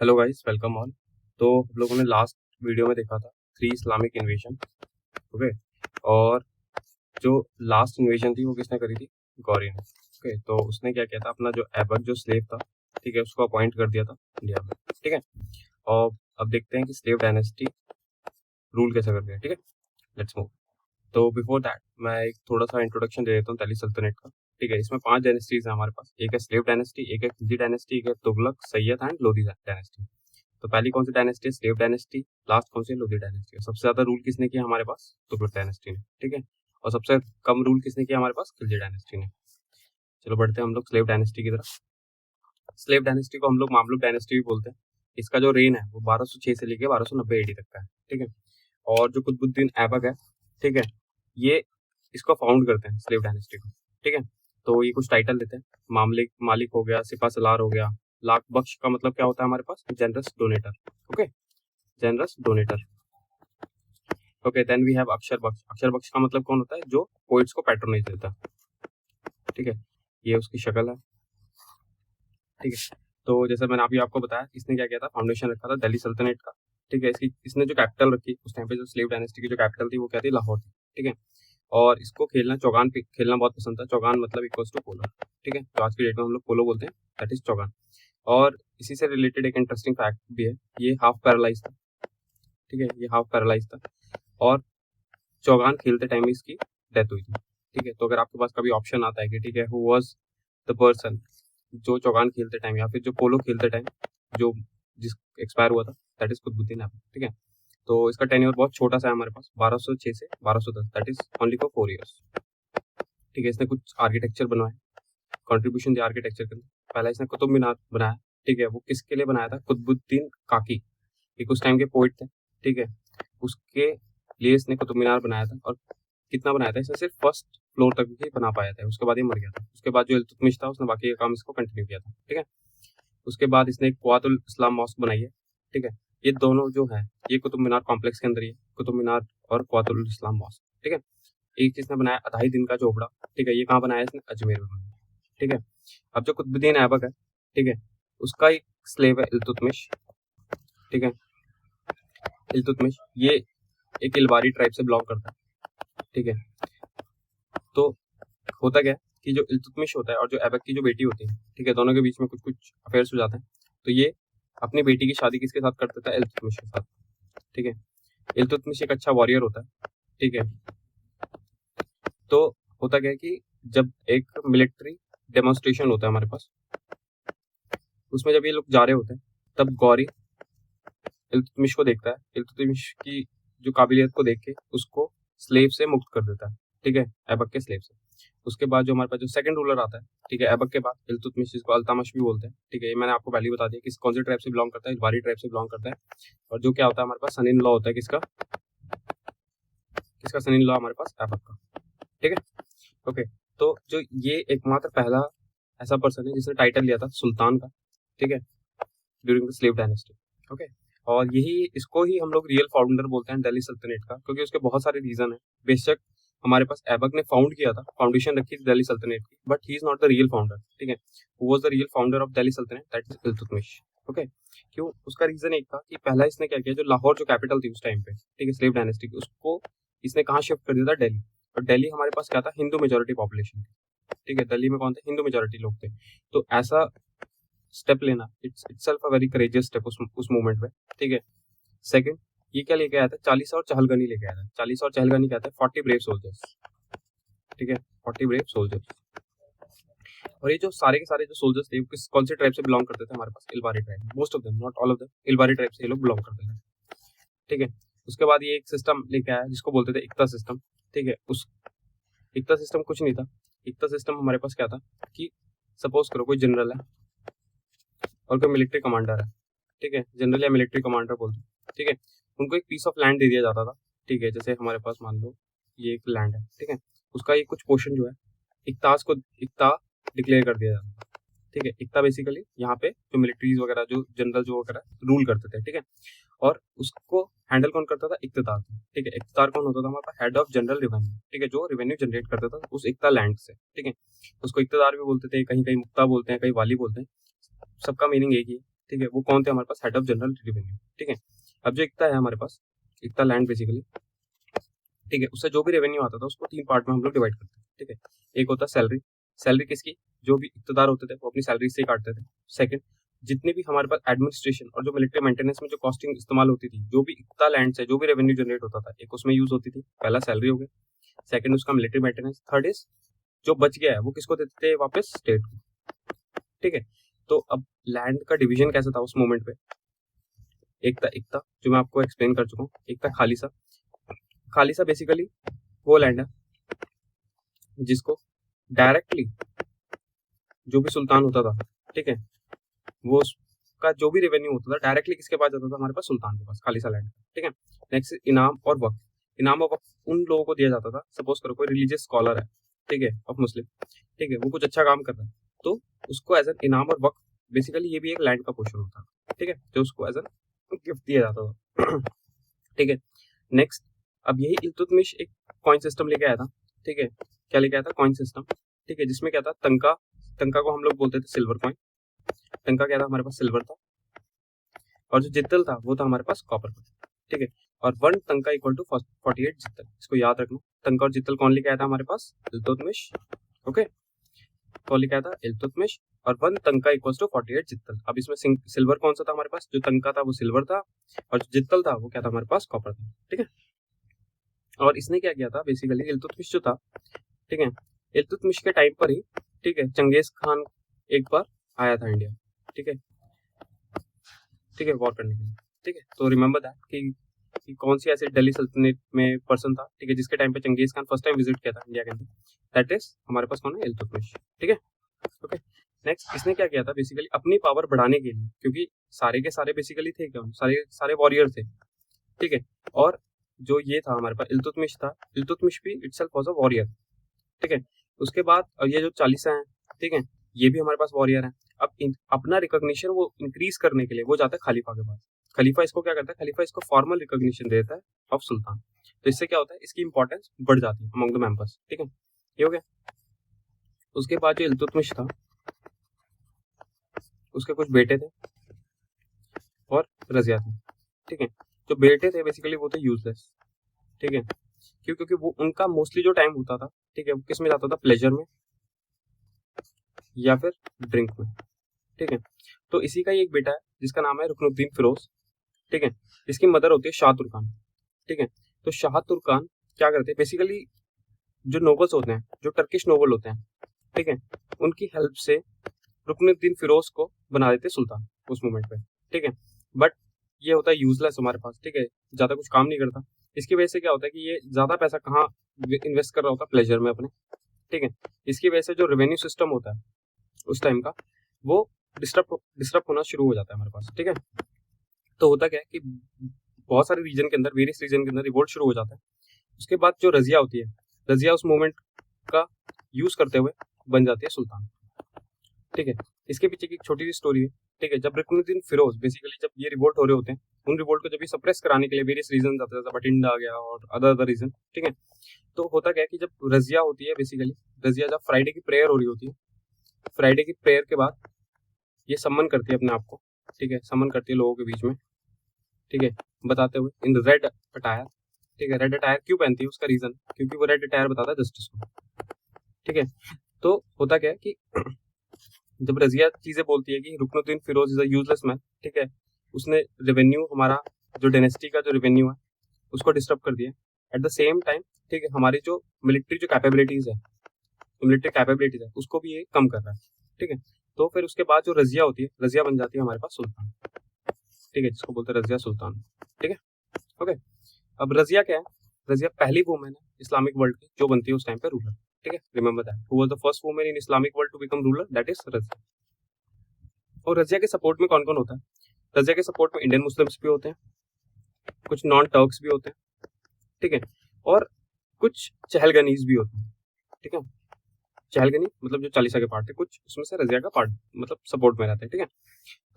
Hello guys, welcome all. तो हम लोगों ने लास्ट वीडियो में देखा था 3 इस्लामिक इन्वेजन। ओके। और जो लास्ट इन्वेजन थी वो किसने करी थी? गौरी ने। ओके, तो उसने क्या किया था, अपना जो ऐबक जो स्लेव था, ठीक है, उसको अपॉइंट कर दिया था इंडिया में। ठीक है। और अब देखते हैं कि स्लेव डायनेस्टी रूल कैसे करती है। ठीक है, लेट्स मूव। तो बिफोर दैट मैं एक थोड़ा सा इंट्रोडक्शन दे देता हूँ दिल्ली सल्तनत का। ठीक है, इसमें 5 डायनेस्टीज हैं हमारे पास। एक है स्लेव डायनेस्टी, एक है खिलजी डायनेस्टी, एक है तुगलक, सैयद एंड लोधी डायनेस्टी। तो पहली कौन सी डायनेस्टी है? Slave dynasty. लास्ट कौन सी है? लोधी डायनेस्टी। सबसे ज्यादा रूल किसने किया हमारे पास? तुगलक डायनेस्टी ने। ठीक है। और सबसे कम रूल किसने किया हमारे पास? खिलजी डायनेस्टी ने। चलो बढ़ते हैं हम लोग स्लेव डायनेस्टी की तरफ। स्लेव डायनेस्टी को हम लोग मामलुक डायनेस्टी भी बोलते हैं। इसका जो रेन है वो 1206 से लेके 1290 एडी तक का है। ठीक है। और जो कुतुबुद्दीन ऐबक है, ठीक है, ये इसको फाउंड करते हैं स्लेव डायनेस्टी को। ठीक है। तो ये कुछ टाइटल देते हैं। मामलिक, मालिक हो गया, सिपा सलार हो गया। लाख बख्श का मतलब क्या होता है हमारे पास? Generous donator. Okay, generous donator. Okay, then we have Akshar Baksh. अक्षर बख्श का मतलब कौन होता है? जो पोइट्स को पैट्रोनाइज देता है। ठीक है, ये उसकी शक्ल है। ठीक है। तो जैसे मैंने अभी आपको बताया, इसने क्या किया था, फाउंडेशन रखा था दिल्ली सल्तनत का। ठीक है, इसने जो कैपिटल रखी उस टाइम पे, जो स्लेव डायनेस्टी की जो कैपिटल थी वो क्या थी? लाहौर थी। ठीक है। और इसको खेलना चौगान पे खेलना बहुत पसंद था। चौगान मतलब इक्वल्स टू पोलो। ठीक है, तो आज की डेट में हम लोग पोलो बोलते हैं, दैट इज चौगान। और इसी से रिलेटेड एक इंटरेस्टिंग फैक्ट भी है, ये हाफ पैरालाइज था। ठीक है, ये हाफ पैरालाइज था। और चौगान खेलते टाइम इसकी डेथ हुई थी। ठीक है, तो अगर आपके पास कभी ऑप्शन आता है कि ठीक है, हु वाज द पर्सन जो चौगान खेलते टाइम या फिर जो पोलो खेलते टाइम जो जिस एक्सपायर हुआ था, दैट इज कुतुबुद्दीन ऐबक। ठीक है। तो इसका टेन्योर बहुत छोटा सा है हमारे पास, 1206 से 1210, that is only for 4 years. ठीक है, इसने कुछ आर्किटेक्चर बनवाए, कंट्रीब्यूशन दिया आर्किटेक्चर के अंदर। पहला इसने कुतुब मीनार बनाया। ठीक है, वो किसके लिए बनाया था? कुतुबुद्दीन काकी, एक उस टाइम के पोइट थे। ठीक है, उसके लिए इसने कुतुब मीनार बनाया था। और कितना बनाया था? इसे सिर्फ फर्स्ट फ्लोर तक ही बना पाया था, उसके बाद ये मर गया था। उसके बाद जो इल्तुतमिश था उसने बाकी का काम इसको कंटिन्यू किया था। ठीक है। उसके बाद इसने एक कुआतुल इस्लाम मॉस्क बनाई है। ठीक है, ये दोनों जो है ये कुतुब मीनार कॉम्प्लेक्स के अंदर ही है, कुतुब मीनार और कुआतुल इस्लाम मॉस्क। ठीक है। एक इसने बनाया अढ़ाई दिन का झोपड़ा। ठीक है, ये कहाँ बनाया? इसने अजमेर में बनाया। ठीक है। अब जो कुतुबुद्दीन ऐबक है, ठीक है, उसका एक स्लेव है इल्तुतमिश। ठीक है, इल्तुतमिश ये एक इलबारी ट्राइब से बिलोंग करता है। ठीक है। तो होता क्या है कि जो इल्तुतमिश होता है और जो ऐबक की जो बेटी होती है, ठीक है, दोनों के बीच में कुछ कुछ अफेयर्स हो जाते हैं। तो ये अपनी बेटी की शादी किसके साथ कर देता है? इल्तुतमिश के साथ। ठीक है। इल्तुतमिश एक अच्छा वॉरियर होता है। ठीक है। तो होता क्या है कि जब एक मिलिट्री डेमोन्स्ट्रेशन होता है हमारे पास, उसमें जब ये लोग जा रहे होते हैं, तब गौरी इल्तुतमिश को देखता है। इल्तुतमिश की जो काबिलियत को देख के उसको स्लेव से मुक्त कर देता है। ठीक है, ऐबक के स्लेव से। उसके बाद जो हमारे पास जो सेकंड रूलर आता है, ठीक है, ऐबक के बाद इल्तुतमिश, जिसको अल्तमश भी बोलते हैं। ठीक है, ये मैंने आपको पहले ही बता दिया किस कौन से ट्राइब से बिलोंग करता है, इलबारी ट्राइब से बिलोंग करता है। और जो क्या होता है हमारे पास, सन इन लॉ होता है किसका? किसका सन इन लॉ? हमारे पास ऐबक का। ठीक है। ओके, तो जो ये एकमात्र पहला ऐसा पर्सन है जिसने टाइटल लिया था सुल्तान का। ठीक है, during the slave dynasty. Okay. और यही इसको ही हम लोग रियल फाउंडर बोलते हैं दिल्ली सल्तनत का, क्योंकि उसके बहुत सारे रीजन है। बेशक हमारे पास ऐबक ने फाउंड किया था, फाउंडेशन रखी थी दिल्ली सल्तनत की, but he is not the real founder. ठीक है, who was the real founder of Delhi सल्तनत, दैट इज इल्तुतमिश। ओके। क्यों? उसका रीजन एक था कि पहला इसने क्या किया, जो लाहौर जो कैपिटल थी उस टाइम पे, ठीक है, स्लेव डायनेस्टी की, उसको इसने कहाँ शिफ्ट कर दिया था? दिल्ली। और दिल्ली हमारे पास क्या था? Hindu majority population. ठीक है, दिल्ली में कौन थे? हिंदू मेजोरिटी लोग थे। तो ऐसा स्टेप लेना, it's itself a very courageous step उस मोमेंट में। ठीक है। सेकंड, ये क्या लेके आया था? 40 और चहलगनी लेके आया था। 40 और चहलगनी कहते हैं 40 ब्रेव सोल्जर्स। ठीक है, 40 ब्रेव सोल्जर्स। और ये जो सारे के सारे जो सोल्जर्स थे, किस कौन से ट्राइब से बिलोंग करते थे हमारे पास? Ilbari tribe, most of them, not all of them, Ilbari tribe से ये लोग बिलोंग करते थे। ठीक है। उसके बाद ये एक सिस्टम लेके आया जिसको बोलते थे इक्ता सिस्टम। ठीक है, उस इक्ता सिस्टम कुछ नहीं था। इक्ता सिस्टम हमारे पास क्या था कि सपोज करो कोई जनरल है और कोई मिलिट्री कमांडर है। ठीक है, जनरल या मिलिट्री कमांडर बोलते हैं। ठीक है, उनको एक पीस ऑफ लैंड दे दिया जाता था। ठीक है, जैसे हमारे पास मान लो ये एक लैंड है। ठीक है, उसका ये कुछ पोर्शन जो है इक्ता डिक्लेयर कर दिया जाता था। ठीक है, इक्ता बेसिकली यहाँ पे जो मिलिट्रीज वगैरह, जो जनरल जो वगैरह रूल करते थे। ठीक है, और उसको हैंडल कौन करता था? इक्तदार। ठीक है, इक्तदार कौन होता था हमारे पास? Head of general revenue. ठीक है, जो रेवेन्यू जनरेट करता था उस इक्ता लैंड से। ठीक है, उसको इक्तदार भी बोलते थे, कहीं कहीं मुक्ता बोलते हैं, कहीं वाली बोलते हैं। सबका मीनिंग एक ही है ठीक है, वो कौन थे हमारे पास, हेड ऑफ जनरल रेवेन्यू। ठीक है, अब जो इक्ता है हमारे पास, इक्ता लैंड बेसिकली, ठीक है, उससे जो भी रेवेन्यू आता था उसको 3 पार्ट में हम लोग डिवाइड करते हैं। ठीक है, एक होता सैलरी, सैलरी किसकी, जो भी इक्तदार होते थे वो अपनी सैलरी से ही काटते थे। सेकंड, जितने भी हमारे पास एडमिनिस्ट्रेशन और जो मिलिट्री मेंटेनेंस में जो कॉस्टिंग इस्तेमाल होती थी, जो भी इक्ता लैंड से जो भी रेवेन्यू जनरेट होता था, एक उसमें यूज होती थी, पहला सैलरी हो गया, सेकंड उसका मिलिट्री मेंटेनेंस, थर्ड इज जो बच गया है वो किसको देते थे वापस, स्टेट को। ठीक है, तो अब लैंड का डिवीजन कैसा था उस मोमेंट पे, एक था इक्ता जो मैं आपको एक्सप्लेन कर चुका हूँ, एक था खालिसा। खालिसा बेसिकली वो लैंड है जिसको डायरेक्टली जो भी सुल्तान होता था, ठीक है, वो उसका जो भी रेवेन्यू होता था डायरेक्टली किसके पास जाता था, हमारे पास सुल्तान के पास, खालिसा लैंड। ठीक है, नेक्स्ट इनाम और वक्त। इनाम और वक्त उन लोगों को दिया जाता था, सपोज करो कोई रिलीजियस स्कॉलर है, ठीक है, ऑफ मुस्लिम, ठीक है, वो कुछ अच्छा काम कर रहा है तो उसको एज एन इनाम और वक्त, बेसिकली ये भी एक लैंड का पोर्शन होता है। ठीक है, जो उसको एज एन गिफ्ट दिया जाता था। ठीक है, नेक्स्ट, अब यही इल्तुतमिश एक कॉइन सिस्टम लेके आया था। ठीक है, क्या लेके आया था, कॉइन सिस्टम। ठीक है, जिसमें क्या था, तंका, तंका को हम लोग बोलते थे सिल्वर कॉइन, तंका क्या था हमारे पास, सिल्वर था, और जो जित्तल था वो था हमारे पास कॉपर कॉइन। ठीक है, और 1 तंका इक्वल टू 48 जित्तल, इसको याद रखना। तंका और जित्तल कौन लेके आया था हमारे पास, इल्तुतमिश। ओके, कौन लेके आया था, इल्तुतमिश, और 1 तंका इक्वल टू 48 जित्तल। अब इसमें सिल्वर कौन सा था हमारे पास, जो तंका था वो सिल्वर था, और जो जित्तल था वो क्या था हमारे पास, कॉपर था। ठीक है, और इसने क्या किया था बेसिकली, इल्तुतमिश जो था, ठीक है, इल्तुतमिश के टाइम पर ही, ठीक है, चंगेज खान एक बार आया था इंडिया। ठीक है, ठीक है, वॉर करने के लिए। ठीक है, तो रिमेंबर दैट कि कौन सी ऐसी दिल्ली सल्तनत में पर्सन था, ठीक है, जिसके टाइम पे Genghis Khan first time visit किया था इंडिया के अंदर, दैट इज हमारे पास कौन है, इल्तुतमिश। ठीक है, ओके, नेक्स्ट, इसने क्या किया था बेसिकली अपनी पावर बढ़ाने के लिए, क्योंकि सारे के सारे बेसिकली थे क्या, सारे सारे वॉरियर थे। ठीक है, और जो ये था हमारे पास इल्तुतमिश था, इल्तुतमिश भी इटसेल्फ वाज अ वॉरियर। ठीक है, उसके बाद ये जो 40 हैं, ठीक है, ये भी हमारे पास वॉरियर हैं। अब अपना रिकॉग्निशन वो इंक्रीज करने के लिए वो जाता है खलीफा के पास। खलीफा इसको क्या करता है, खलीफा इसको फॉर्मल रिकॉग्निशन देता है ऑफ सुल्तान। तो इससे क्या होता है, इसकी इंपॉर्टेंस बढ़ जाती है अमंग द मेंबर्स। ठीक है, ये हो गया। उसके बाद जो इल्तुतमिश था, उसके कुछ बेटे थे और रजिया थे। ठीक है, जो बेटे थे बेसिकली वो थे यूजलेस। ठीक है, क्यों, क्योंकि वो उनका मोस्टली जो टाइम होता था, ठीक है, वो किस में जाता था, प्लेजर में या फिर ड्रिंक में। ठीक है, तो इसी का ही एक बेटा है जिसका नाम है रुकनुद्दीन फिरोज। ठीक है, इसकी मदर होती है शाह तुर्कान। ठीक है, तो शाह तुर्कान क्या करते हैं बेसिकली, जो नोबल्स होते हैं, जो टर्किश नोबल होते हैं, ठीक है, उनकी हेल्प से रुकनुद्दीन फिरोज को बना देते सुल्तान उस मोमेंट पे। ठीक है, बट ये होता है यूजलेस हमारे पास। ठीक है, ज्यादा कुछ काम नहीं करता। इसकी वजह से क्या होता है कि ये ज्यादा पैसा कहाँ इन्वेस्ट कर रहा होता है, प्लेजर में अपने। ठीक है, इसकी वजह से जो रेवेन्यू सिस्टम होता है उस टाइम का, वो डिस्टर्ब होना शुरू हो जाता है हमारे पास। ठीक है, तो होता क्या है कि बहुत सारे रीजन के अंदर, वेरियस रीजन के अंदर रिवोल्ट शुरू हो जाता है। उसके बाद जो रजिया होती है, रजिया उस मोमेंट का यूज करते हुए बन जाती है सुल्तान। ठीक है, इसके पीछे की एक छोटी सी स्टोरी है। ठीक है, जब रुकनुद्दीन फिरोज बेसिकली जब ये रिवोल्ट हो रहे होते हैं, उन रिवोल्ट को जब ये सप्रेस कराने के लिए वेरियस रीजन आते हैं, बठिंडा आ गया और अदर रीजन। ठीक है, तो होता क्या है कि जब रजिया होती है बेसिकली, रजिया जब फ्राइडे की प्रेयर हो रही होती है, फ्राइडे की प्रेयर के बाद ये सम्मन करती है अपने आप को। ठीक है, सम्मन करती है लोगों के बीच में। ठीक है, बताते हुए इन रेड अटायर। ठीक है, रेड अटायर क्यों पहनती है, उसका रीजन, क्योंकि वो रेड अटायर बताता है जस्टिस को। ठीक है, तो होता क्या है कि जब रजिया चीजें बोलती है कि Ruknuddin Firoz is a useless man, ठीक है, उसने रेवेन्यू, हमारा जो डायनेस्टी का जो रेवेन्यू है उसको डिस्टर्ब कर दिया। एट द सेम टाइम, ठीक है, हमारी जो मिलिट्री जो कैपेबिलिटीज है, मिलिट्री कैपेबिलिटीज है, उसको भी ये कम कर रहा है। ठीक है, तो फिर उसके बाद जो रजिया होती है, रजिया बन जाती है हमारे पास सुल्तान। ठीक है, जिसको बोलते हैं रजिया सुल्तान। ठीक है, ओके, अब रजिया क्या है, रजिया पहली वुमेन है इस्लामिक वर्ल्ड की जो बनती है उस टाइम पे रूलर। ठीक है, remember that, who was the first women in Islamic world to become ruler, that is Razia. और रजिया के सपोर्ट में कौन कौन होता है, रजिया के सपोर्ट में इंडियन मुस्लिम्स भी होते हैं, कुछ नॉन टर्क्स भी होते हैं। ठीक है, और कुछ चहलगनीज भी होते हैं। ठीक है, चहलगनी मतलब जो चालीसा के पार्ट थे, कुछ उसमें से रजिया का पार्ट मतलब सपोर्ट में रहते हैं। ठीक है,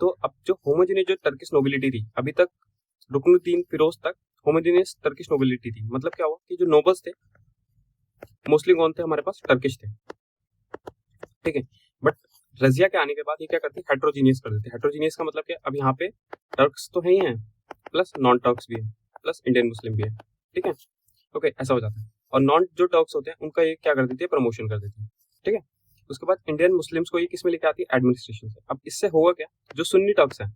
तो अब जो होमोजेनियस जो टर्किश नोबिलिटी थी, अभी तक रुकनुद्दीन फिरोज तक होमोजेनियस टर्किश नोबिलिटी थी। मतलब क्या हुआ कि जो नोबल्स थे मोस्टली कौन थे हमारे पास, टर्किश थे। ठीक है, बट रजिया के आने के बाद ये क्या करती है, हेट्रोजीनियस कर देती है। हेट्रोजीनियस का मतलब क्या, अब यहाँ पे टर्क्स तो है ही हैं, प्लस नॉन टर्क्स भी है, प्लस इंडियन मुस्लिम भी है, ठीक है। ओके, ऐसा हो जाता है। और नॉन जो टर्क्स होते हैं उनका ये क्या कर देती है, प्रमोशन कर देती है, ठीक है। उसके बाद इंडियन मुस्लिम्स को ये किस में लेके आती है, एडमिनिस्ट्रेशन से। अब इससे होगा क्या, जो सुन्नी टर्क्स हैं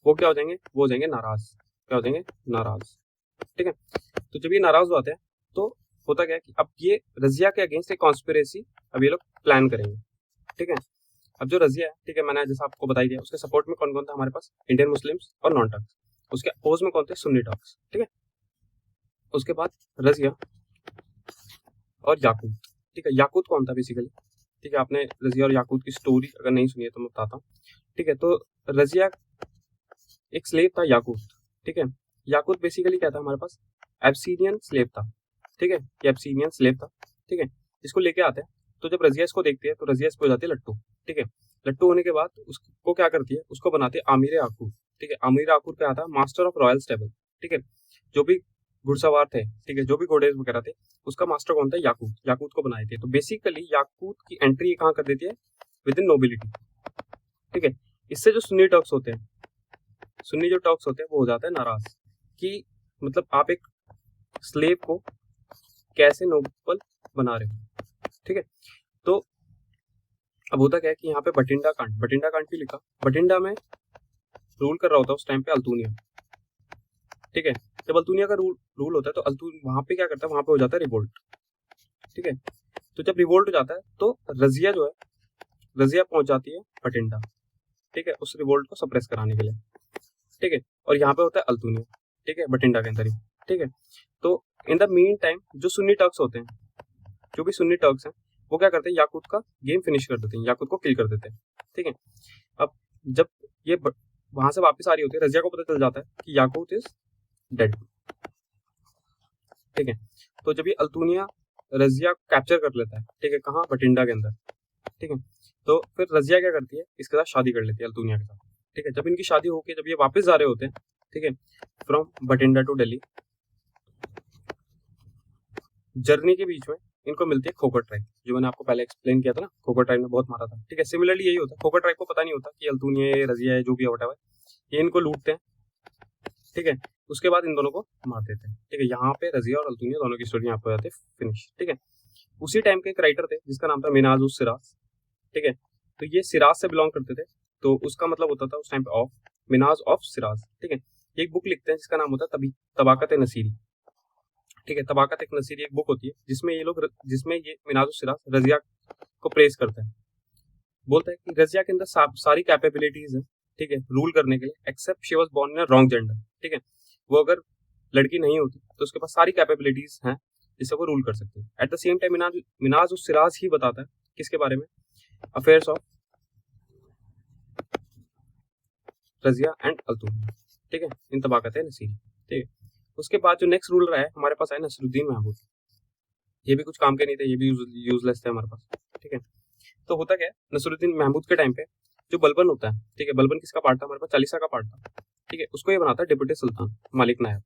वो क्या हो जाएंगे, वो हो जाएंगे नाराज। क्या हो जाएंगे, नाराज, ठीक है। तो जब ये नाराज हो जाते हैं तो होता क्या है कि अब ये रजिया के अगेंस्ट एक कॉन्स्पिरेसी अब ये लोग प्लान करेंगे, ठीक है। अब जो रजिया है, ठीक है, मैंने जैसा आपको बताई दिया, उसके सपोर्ट में कौन कौन था हमारे पास, इंडियन मुस्लिम्स और नॉन टर्क्स। उसके अपोज में कौन थे, सुन्नी टर्क्स, ठीक है। उसके बाद रजिया और याकूत, ठीक है। याकूत कौन था बेसिकली, ठीक है, आपने रजिया और याकूत की स्टोरी अगर नहीं सुनी है तो मैं बताता हूँ, ठीक है। तो रजिया एक स्लेव था याकूत, ठीक है। याकूत बेसिकली क्या था हमारे पास, एब्सीनियन स्लेव था, ठीक है। ये एब्सीनियन स्लेव था, ठीक है। इसको लेके आते हैं, तो जब रजिया इसको देखती है तो रजिया इसको हो जाती है लट्टू, ठीक है। लट्टू होने के बाद उसको क्या करती है, उसको बनाती है आमिर याकूत, ठीक है। आमिर याकूत क्या था, मास्टर ऑफ रॉयल स्टेबल, ठीक है। जो भी घुड़सवार थे, ठीक है, जो भी घोड़े वगैरह थे, उसका मास्टर कौन था, याकूत। याकूत को बनाए थे। तो बेसिकली याकूत की एंट्री कहाँ कर देती है, विद इन नोबिलिटी, ठीक है। इससे जो सुन्नी टर्क्स होते हैं, सुन्नी जो टर्क्स होते हैं वो हो जाता है नाराज कि मतलब आप एक स्लेव को कैसे नोबल बना रहे हो, ठीक है। तो अब होता क्या है कि यहाँ पे बठिंडा कांड भी लिखा। बठिंडा में रूल कर रहा होता है उस टाइम पे अल्तुनिया, ठीक है। जब अल्तुनिया का रूल होता है तो अल्तुन वहां पे क्या करता है, वहां पे हो जाता है रिवोल्ट, ठीक है। तो जब रिवोल्ट हो जाता है तो रजिया जो है, रजिया पहुंच जाती है बठिंडा, ठीक है, उस रिवोल्ट को सप्रेस कराने के लिए, ठीक है। और यहाँ पे होता है अल्तुनिया, ठीक है, बठिंडा के अंदर ही, ठीक है। तो इन द मीन टाइम जो सुन्नी टर्क्स होते हैं, जो भी सुन्नी टर्क्स हैं, वो क्या करते हैं, याकूत का गेम फिनिश कर देते हैं, याकूत को किल कर देते हैं, ठीक है। अब जब ये वहां से वापस आ रही होती है, रजिया को पता चल जाता है कि याकूत इज डेड, ठीक है। तो जब ये अल्तुनिया रजिया कैप्चर कर लेता है, ठीक है, कहाँ, बठिंडा के अंदर, ठीक है। तो फिर रजिया क्या करती है, इसके साथ शादी कर लेती है अल्तुनिया के साथ, ठीक है। जब इनकी शादी होके जब ये वापस जा रहे होते हैं, ठीक है, from Bathinda to Delhi, journey के बीच में इनको मिलती है खोखर ट्राइब, जो मैंने आपको पहले एक्सप्लेन किया था ना, खोखर ट्राइब ने बहुत मारा था, ठीक है। सिमिलरली यही होता है, खोखर ट्राइब को पता नहीं होता कि अल्तुनिया है, रजिया है, जो भी है, ये इनको लूटते हैं, ठीक है। उसके बाद इन दोनों को मार देते हैं, ठीक है। यहाँ पे रजिया और अल्तुनिया दोनों की स्टोरी यहाँ पे हो जाती है फिनिश, ठीक है। उसी टाइम के एक राइटर थे जिसका नाम था मिनाज उस सिराज, ठीक है। तो ये सिराज से बिलोंग करते थे, तो उसका मतलब होता था उस टाइम पे ऑफ, मिनाज ऑफ सिराज, ठीक है। एक बुक लिखते हैं जिसका नाम होता है तबाकत नसीरी, ठीक है। तबाकत एक नसीरी एक बुक होती है जिसमें ये मिनाज उस सिराज रजिया को प्रेस करता है, बोलता है कि रजिया के अंदर सारी कैपेबिलिटीज है, ठीक है, रूल करने के लिए, except she was born in a wrong gender, ठीक है। वो अगर लड़की नहीं होती तो उसके पास सारी कैपेबिलिटीज हैं जिससे वो रूल कर सकती है। At the same time Minhaj us Siraj ही बताता है किसके बारे में, affairs of Razia and Altunia, ठीक है, इन तबाकत नसीरी, ठीक है। उसके बाद जो नेक्स्ट रूलर है हमारे पास है नसरुद्दीन महमूद। ये भी कुछ काम के नहीं थे, ये भी यूजलेस थे हमारे पास, ठीक है। तो होता क्या है, नसरुद्दीन महमूद के टाइम पे जो बलबन होता है, ठीक है, बलबन किसका पार्ट था हमारे पास, चालीसा का पार्ट था, ठीक है। उसको ये बनाता है डिप्टी सुल्तान मालिक नायब।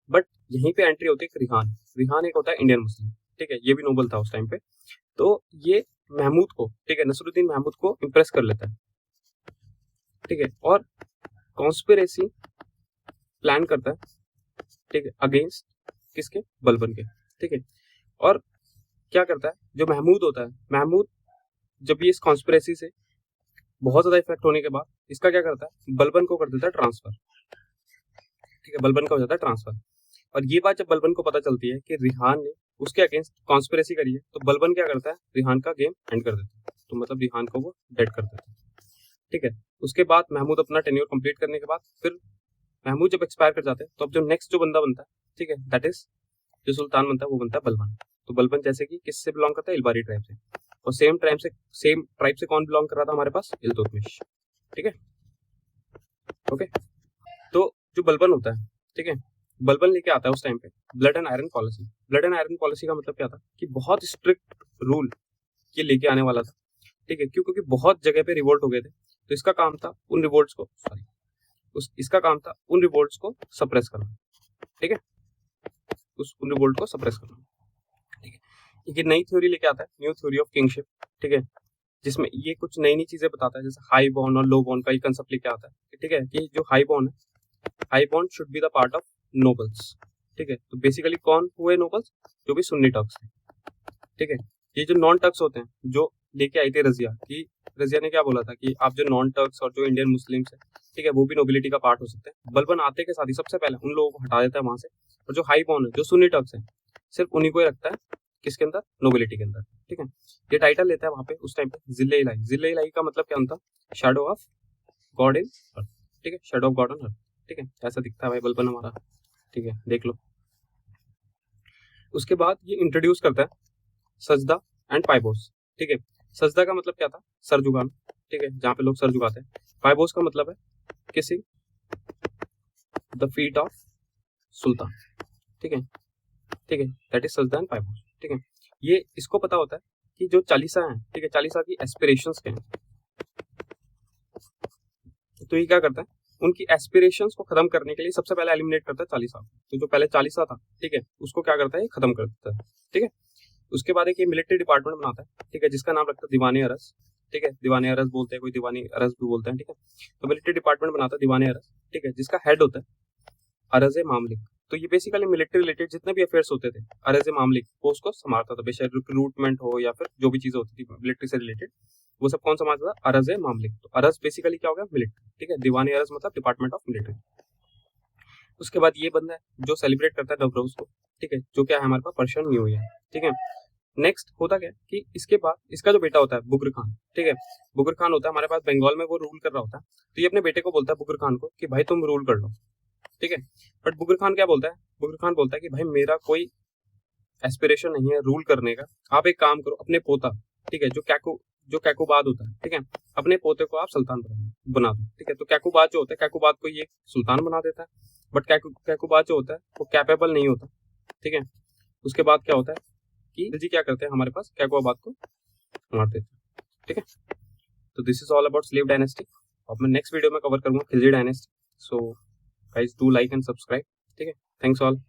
बट यहीं पे एंट्री होती है रिहान। रिहान एक होता है इंडियन मुस्लिम, ठीक है, ये भी नोबल था उस टाइम पे। तो ये महमूद को, ठीक है, नसरुद्दीन महमूद को इम्प्रेस कर लेता है, ठीक है, और कॉन्स्पिरेसी प्लान करता है, ठीक है, अगेंस्ट किसके, बलबन के, ठीक है। और क्या करता है, जो महमूद होता है, महमूद जब ये इस कॉन्स्पिरेसी से बहुत ज्यादा इफेक्ट होने के बाद इसका क्या करता है, बलबन को कर देता है ट्रांसफर, ठीक है, बलबन का हो जाता है ट्रांसफर। और ये बात जब बलबन को पता चलती है कि रिहान ने उसके अगेंस्ट कॉन्स्पिरेसी करी है, तो बलबन क्या करता है, रिहान का गेम एंड कर देता है, तो मतलब रिहान को वो डेड कर देता है, ठीक है। उसके बाद महमूद अपना टेन्योर कंप्लीट करने के बाद फिर महमूद जब एक्सपायर कर जाते हैं तो अब जो नेक्स्ट जो बंदा बनता है, ठीक है, दैट इज जो सुल्तान बनता है वो बनता है बलबन। तो बलबन जैसे कि किससे बिलोंग करता है, इलबारी ट्राइब से। और सेम ट्राइब से कौन बिलोंग कर रहा था हमारे पास, इल्तुतमिश, ठीक है, ओके। तो जो बलबन होता है, ठीक है, बलबन लेके आता है उस टाइम पे blood and iron policy. Blood and iron policy का मतलब क्या था कि बहुत स्ट्रिक्ट रूल ये लेके आने वाला था, ठीक है, क्योंकि बहुत जगह पे रिवोल्ट हो गए थे। तो इसका काम था उन रिवोल्ट्स को इसका काम था उन रिवोल्ट्स को सप्रेस करना, ठीक है, उन रिवोल्ट को सप्रेस करना, ठीक है। एक नई थ्योरी लेके आता है, न्यू थ्योरी ऑफ किंगशिप, ठीक है, जिसमें ये कुछ नई नई चीजें बताता है, जैसे हाई बॉन्ड और लो बॉन्ड का ये कंसेप्ट लेके आता है, ठीक है, कि जो हाई बॉन्ड है, high bond should be the part of nobles, ठीक है। तो बेसिकली कौन हुए नोबल्स? जो भी सुन्नी टर्क्स थे, ठीक है। ये जो नॉन टर्क्स होते हैं, जो लेके आई थी रजिया, कि रजिया ने क्या बोला था कि आप जो नॉन टर्क्स और जो इंडियन मुस्लिम्स है, ठीक है, वो भी नोबिलिटी का पार्ट हो सकते हैं। बलबन आते के साथ ही सबसे पहले उन लोगों को हटा देता है वहां से, और जो हाई बॉन्ड है, जो सुन्नी टर्क्स है, सिर्फ उन्हीं को ही रखता है किसके अंदर? नोबिलिटी के अंदर, ठीक है। ये टाइटल लेता है वहां पे उस टाइम पे जिले इलाही। जिले इलाही का मतलब क्या होता है? शैडो ऑफ गॉड इन अर्थ, ठीक है, shadow of God on earth, ठीक है। ऐसा दिखता है भाई बलबन हमारा, ठीक है, देख लो। उसके बाद ये इंट्रोड्यूस करता है सजदा एंड पाइबोस, ठीक है। सजदा का मतलब क्या था? सर झुकाना, ठीक है, जहाँ पे लोग सर झुकाते हैं। पाइबोस का मतलब है kissing the feet of sultan, ठीक है, ठीक है, दैट इज सजदा एंड पाइबोस, ठीक है। ये इसको पता होता है कि जो चालीसा है, ठीक है, चालीसा की एस्पिरेशंस क्या है, तो ये क्या करता है? उनकी एस्पिरेशंस को खत्म करने के लिए सबसे पहले एलिमिनेट करता है चालीसा। तो जो पहले चालीसा था, ठीक है, उसको क्या करता है? ये खत्म कर देता है, ठीक है। उसके बाद एक ये मिलिट्री डिपार्टमेंट बनाता है, ठीक है, जिसका नाम रखता है दीवाने अरस, ठीक है, दीवाने अरस बोलते हैं, कोई दीवानी अरस भी बोलते हैं, ठीक है। तो मिलिट्री डिपार्टमेंट बनाता है दीवाने अरस, ठीक है, जिसका हेड होता है अरज मामलिक। तो ये बेसिकली मिलिट्री रिलेटेड जितने भी अफेयर्स होते थे, अरज मामलिक वो उसको संभालता था, बेशक रिक्रूटमेंट हो या फिर जो भी चीजें होती थी मिलिट्री से रिलेटेड, वो सब कौन संभालता था? अरज मामलिक। तो अरज बेसिकली क्या हो गया? मिलिट्री, ठीक है। दीवानी अरज मतलब डिपार्टमेंट ऑफ मिलिट्री। उसके बाद ये बंदा है जो सेलिब्रेट करता है नवरोज को, ठीक है, जो क्या है हमारे पास पर्शियन न्यू ईयर, ठीक है। नेक्स्ट होता क्या कि इसके बाद इसका जो बेटा होता है बुगर खान, ठीक है, बुगर खान होता है हमारे पास बंगाल में, वो रूल कर रहा होता है। तो ये अपने बेटे को बोलता है बुगर खान को कि भाई तुम रूल कर लो, ठीक है। बट बुगर खान क्या बोलता है? बुगर खान बोलता है कि भाई मेरा कोई एस्पिरेशन नहीं है रूल करने का, आप एक काम करो, अपने पोता, ठीक है, जो कैकुबाद होता है, ठीक है, अपने पोते को आप सुल्तान बना दो, ठीक है। तो कैकुबाद जो होता है, कैकुबाद को ये सुल्तान बना देता है, बट कैकुबाद जो होता है वो कैपेबल नहीं होता, ठीक है। उसके बाद क्या होता है कि जी क्या करते हैं हमारे पास कैकुबाद को मार देते हैं, ठीक है। तो this is all about slave dynasty. अब मैं नेक्स्ट वीडियो में कवर करूंगा Khilji dynasty. So guys do like and subscribe, ठीक है। Thanks all.